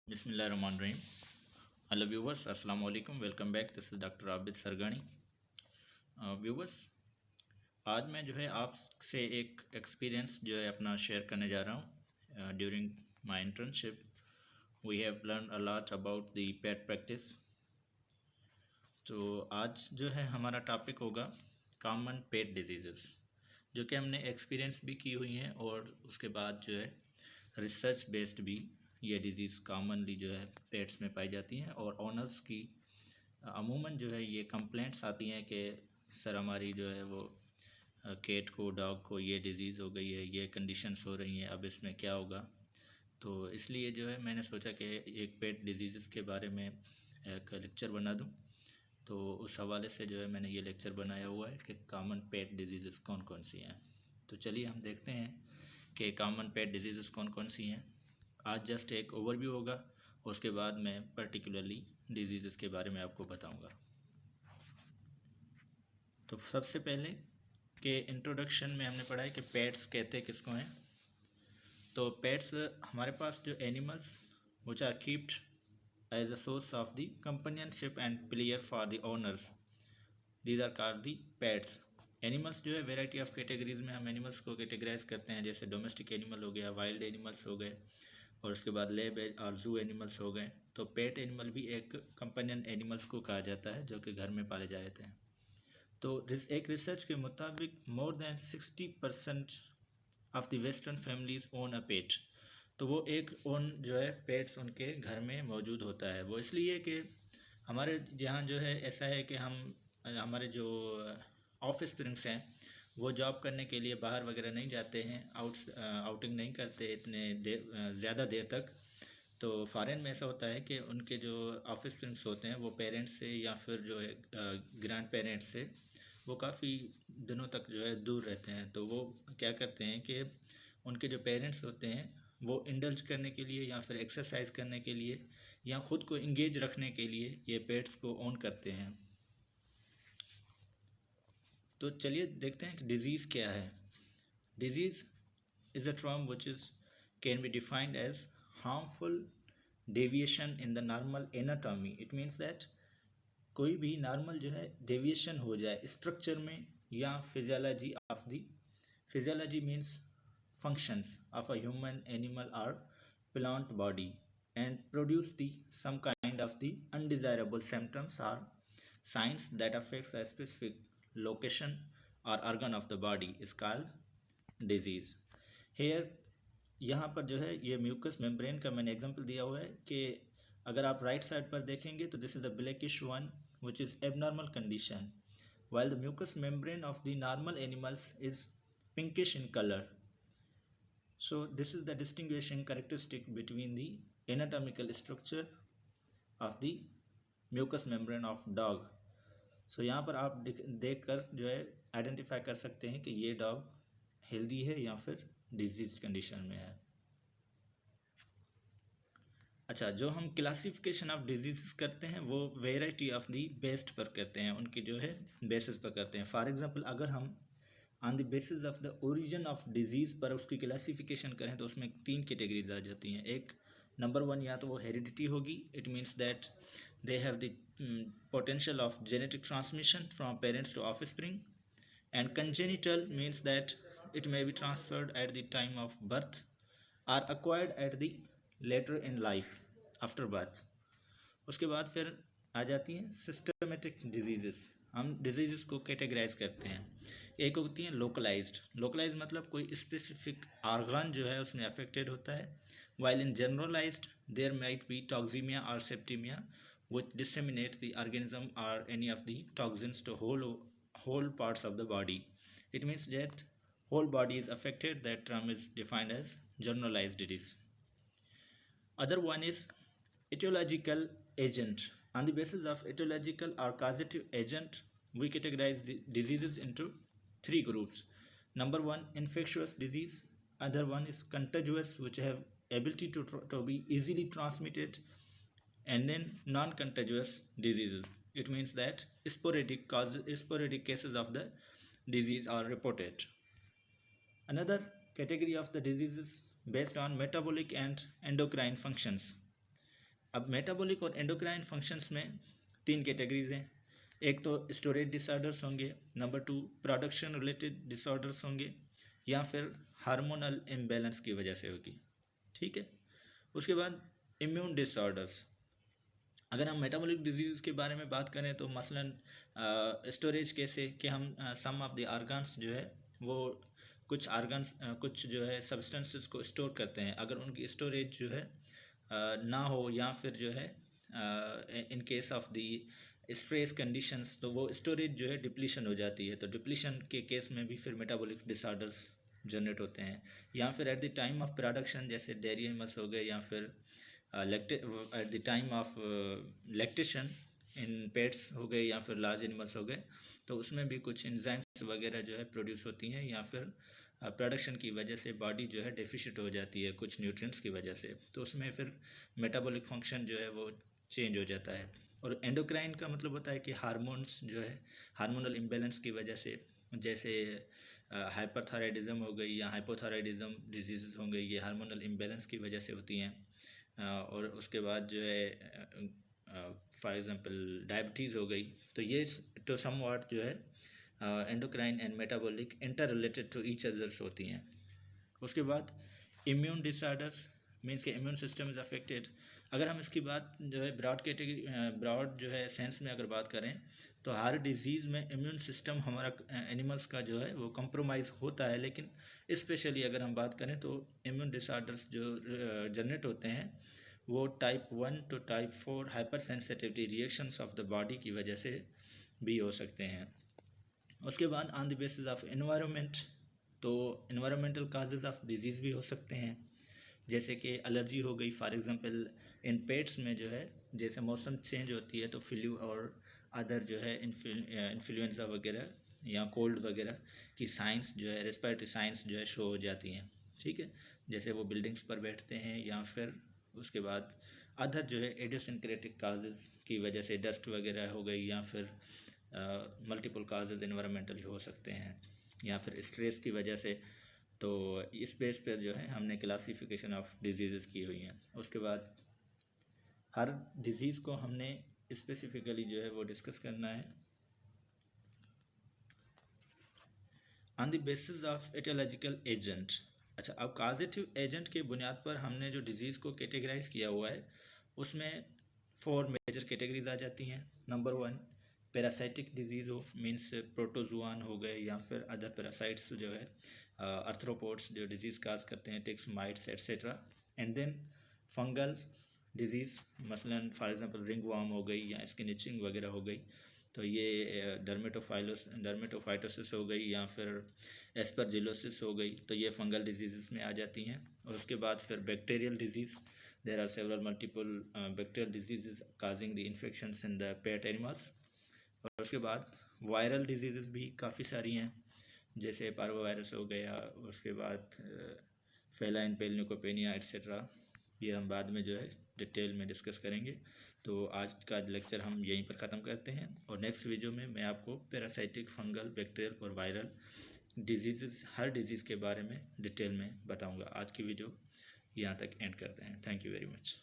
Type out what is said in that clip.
बिस्मिल्लाहिर्रहमानिर्रहीम। Hello viewers, अस्सलाम वालेकुम। Welcome back. This is doctor Abid Sargani. Viewers, आज मैं जो है आपसे एक एक्सपीरियंस जो है अपना शेयर करने जा रहा हूँ। During my internship we have learn a lot about the pet practice. तो आज जो है हमारा टॉपिक होगा कॉमन पेट डिजीज़ेस, जो कि हमने एक्सपीरियंस भी की हुई हैं और उसके बाद जो है रिसर्च बेस्ड भी ये डिज़ीज़ कॉमनली जो है पेट्स में पाई जाती हैं। और ओनर्स की अमूमन जो है ये कंप्लेंट्स आती हैं कि सर हमारी जो है वो कैट को, डॉग को ये डिज़ीज़ हो गई है, ये कंडीशंस हो रही हैं, अब इसमें क्या होगा। तो इसलिए जो है मैंने सोचा कि एक पेट डिजीज़ के बारे में एक लेक्चर बना दूं। तो उस हवाले से जो है मैंने ये लेक्चर बनाया हुआ है कि कॉमन पेट डिजीज़ कौन कौन सी हैं। तो चलिए हम देखते हैं कि कॉमन पेट डिजीज़ कौन कौन सी हैं। आज जस्ट एक ओवरव्यू होगा, उसके बाद मैं पर्टिकुलरली डिजीज़ के बारे में आपको बताऊंगा। तो सबसे पहले के इंट्रोडक्शन में हमने पढ़ा है कि पेट्स कहते किसको हैं। तो पेट्स हमारे पास जो animals which are kept as a source of the companionship and player for the owners, these are called the pets. Animals जो है वेराइटी ऑफ कैटेगरीज में हम एनिमल्स को कैटेगराइज करते हैं, जैसे डोमेस्टिक एनिमल हो गया, वाइल्ड एनिमल्स हो गए, और उसके बाद लैब और जू एनिमल्स हो गए। तो पेट एनिमल भी एक कंपेनियन एनिमल्स को कहा जाता है जो कि घर में पाले जाते हैं। तो एक रिसर्च के मुताबिक more than 60% of the western families own a pet. तो वो एक ओन जो है पेट्स उनके घर में मौजूद होता है। वो इसलिए कि हमारे यहाँ जो है ऐसा है कि हम हमारे जो ऑफिस स्प्रिंग्स हैं वो जॉब करने के लिए बाहर वगैरह नहीं जाते हैं, आउटिंग नहीं करते इतने ज़्यादा देर तक। तो फ़ॉरेन में ऐसा होता है कि उनके जो ऑफिस स्प्रिंग्स होते हैं वो पेरेंट्स से या फिर जो है ग्रैंड पेरेंट्स से वो काफ़ी दिनों तक जो है दूर रहते हैं। तो वो क्या करते हैं कि उनके जो पेरेंट्स होते हैं वो इंडल्ज करने के लिए या फिर एक्सरसाइज करने के लिए या ख़ुद को इंगेज रखने के लिए ये पेट्स को ओन करते हैं। तो चलिए देखते हैं कि डिज़ीज़ क्या है। Disease is a term which is can be defined as harmful deviation in the normal anatomy. It means that कोई भी नॉर्मल जो है डेविएशन हो जाए स्ट्रक्चर में या physiology of the, physiology means functions of a human, animal or plant body, and produce the some kind of the undesirable symptoms or signs that affects a specific location or organ of the body is called disease. Here यहाँ पर जो है ये mucus membrane का मैंने example दिया हुआ है कि अगर आप राइट साइड पर देखेंगे तो this is the blackish one which is abnormal condition, while the mucous membrane of the normal animals is pinkish in color. So this is the distinguishing characteristic between the anatomical structure of the mucous membrane of dog. So यहाँ पर आप देख कर जो है identify कर सकते हैं कि ये डॉग हेल्दी है या फिर डिजीज कंडीशन में है। अच्छा, जो हम क्लासिफिकेशन ऑफ डिजीज़ करते हैं वो वेराइटी ऑफ दी बेस्ड पर करते हैं, उनकी जो है बेसिस पर करते हैं। फॉर एग्जांपल अगर हम on the basis of the origin of disease पर उसकी क्लासिफिकेशन करें तो उसमें 3 कैटेगरीज आ जाती हैं। एक नंबर 1 या तो वो हेरिडिटी होगी, it means that they have the potential of genetic transmission from parents to offspring, and congenital means that it may be transferred at the time of birth or acquired at the later in life after birth. उसके बाद फिर आ जाती हैं systematic disease. हम disease को categorise करते हैं। एक होती हैं लोकलाइज्ड। लोकलाइज्ड मतलब कोई स्पेसिफिक ऑर्गन जो है उसमें अफेक्टेड होता है, while in generalised there might be toxaemia और septicaemia which disseminate the organism or any of the toxins to whole parts of the body. It means that whole body is affected. That term is defined as generalized disease. Other one is etiological agent. On the basis of etiological or causative agent, we categorize the diseases into 3 groups. Number 1, infectious disease. Other one is contagious, which have ability to be easily transmitted. And then non-contagious diseases. It means that sporadic cases of the disease are reported. Another category of the diseases based on metabolic and endocrine functions. अब metabolic और endocrine functions में 3 categories हैं। एक तो storage disorders होंगे, number 2 production related disorders होंगे, या फिर हार्मोनल इम्बैलेंस की वजह से होगी। ठीक है, उसके बाद इम्यून डिसऑर्डर्स। अगर हम मेटाबॉलिक डिजीज़ के बारे में बात करें तो मसलन स्टोरेज कैसे कि हम सम ऑफ द आर्गन्स जो है वो कुछ आर्गन्स कुछ जो है सब्सटेंसेस को स्टोर करते हैं, अगर उनकी स्टोरेज जो है ना हो या फिर जो है in case of the stress conditions तो वो स्टोरेज जो है डिप्लीशन हो जाती है, तो डिप्लीशन के केस में भी फिर मेटाबॉलिक डिसऑर्डर्स जनरेट होते हैं। या फिर eight the time of production जैसे डेयरी एनिमल्स हो गए, या फिर eight the time of lactation in pets हो गए या फिर लार्ज एनिमल्स हो गए, तो उसमें भी कुछ एंजाइम्स वगैरह जो है प्रोड्यूस होती हैं, या फिर प्रोडक्शन की वजह से बॉडी जो है डेफिशिट हो जाती है कुछ न्यूट्रिएंट्स की वजह से, तो उसमें फिर मेटाबॉलिक फंक्शन जो है वो चेंज हो जाता है। और एंडोक्राइन का मतलब होता है कि हार्मोन्स जो है हार्मोनल इम्बैलेंस की वजह से, जैसे हाइपरथायराइडिज्म हो गई या हाइपोथायराइडिज्म डिजीज़ हो गई, ये हार्मोनल इम्बैलेंस की वजह से होती हैं। और उसके बाद जो है फॉर एग्जांपल डायबिटीज़ हो गई, तो ये तो समवॉट जो है endocrine and metabolic inter related to each others होती हैं। उसके बाद इम्यून डिसऑर्डर्स मीन्स के इम्यून सिस्टम इज़ अफेक्टेड। अगर हम इसकी बात जो है ब्रॉड कैटेगरी ब्रॉड जो है सेंस में अगर बात करें तो हर डिजीज़ में इम्यून सिस्टम हमारा एनिमल्स का जो है वो कंप्रोमाइज़ होता है, लेकिन स्पेशली अगर हम बात करें तो इम्यून डिसऑर्डर्स जो जनरेट होते हैं वो type 1 to type 4 hyper sensitivity reactions of the body की वजह से भी हो सकते हैं। उसके बाद on the basis of environment, तो एनवायरमेंटल काजेज़ ऑफ डिजीज़ भी हो सकते हैं, जैसे कि एलर्जी हो गई फॉर एग्जांपल इन पेट्स में जो है जैसे मौसम चेंज होती है तो फ्लू और अदर जो है इन्फ्लुएंजा वगैरह या कोल्ड वगैरह की साइंस जो है रेस्पिरेटरी साइंस जो है शो हो जाती हैं। ठीक है, जैसे वो बिल्डिंग्स पर बैठते हैं या फिर उसके बाद अदर जो है इडियोसिंक्रेटिक काजेज़ की वजह से डस्ट वगैरह हो गई, या फिर मल्टीपल काजेज़ एनवायरमेंटल हो सकते हैं, या फिर स्ट्रेस की वजह से। तो इस बेस पर जो है हमने क्लासिफिकेशन ऑफ डिजीज़ की हुई हैं। उसके बाद हर डिजीज़ को हमने स्पेसिफिकली जो है वो डिस्कस करना है on the basis of aetiological agent. अच्छा, अब काजेटिव एजेंट के बुनियाद पर हमने जो डिजीज़ को कैटेगराइज किया हुआ है उसमें 4 मेजर कैटेगरीज आ जाती हैं। नंबर 1 पैरासाइटिक डिजीज़ हो, मीन्स प्रोटोजुआन हो गए या फिर अदर पैरासाइट्स जो है अर्थ्रोपोड्स जो डिजीज़ काज करते हैं, ticks, mites etcetera. And then fungal disease, मसलन फॉर एग्जांपल रिंगवर्म हो गई या स्किन इचिंग वगैरह हो गई, तो ये डर्मेटोफाइटोसिस हो गई या फिर एस्परजिलोसिस हो गई, तो ये फंगल डिजीज़ में आ जाती हैं। और उसके बाद फिर bacterial disease, there are several multiple bacterial disease causing the infections in the pet animals. और उसके बाद वायरल डिजीज़ भी काफ़ी सारी हैं, जैसे पार्वोवायरस हो गया, उसके बाद फेलाइन पेलनिकोपेनिया एट्सेट्रा, ये हम बाद में जो है डिटेल में डिस्कस करेंगे। तो आज का लेक्चर हम यहीं पर ख़त्म करते हैं, और नेक्स्ट वीडियो में मैं आपको पैरासाइटिक, फंगल, बैक्टीरियल और वायरल डिजीज़ हर डिजीज़ के बारे में डिटेल में बताऊंगा। आज की वीडियो यहाँ तक एंड करते हैं। Thank you very much.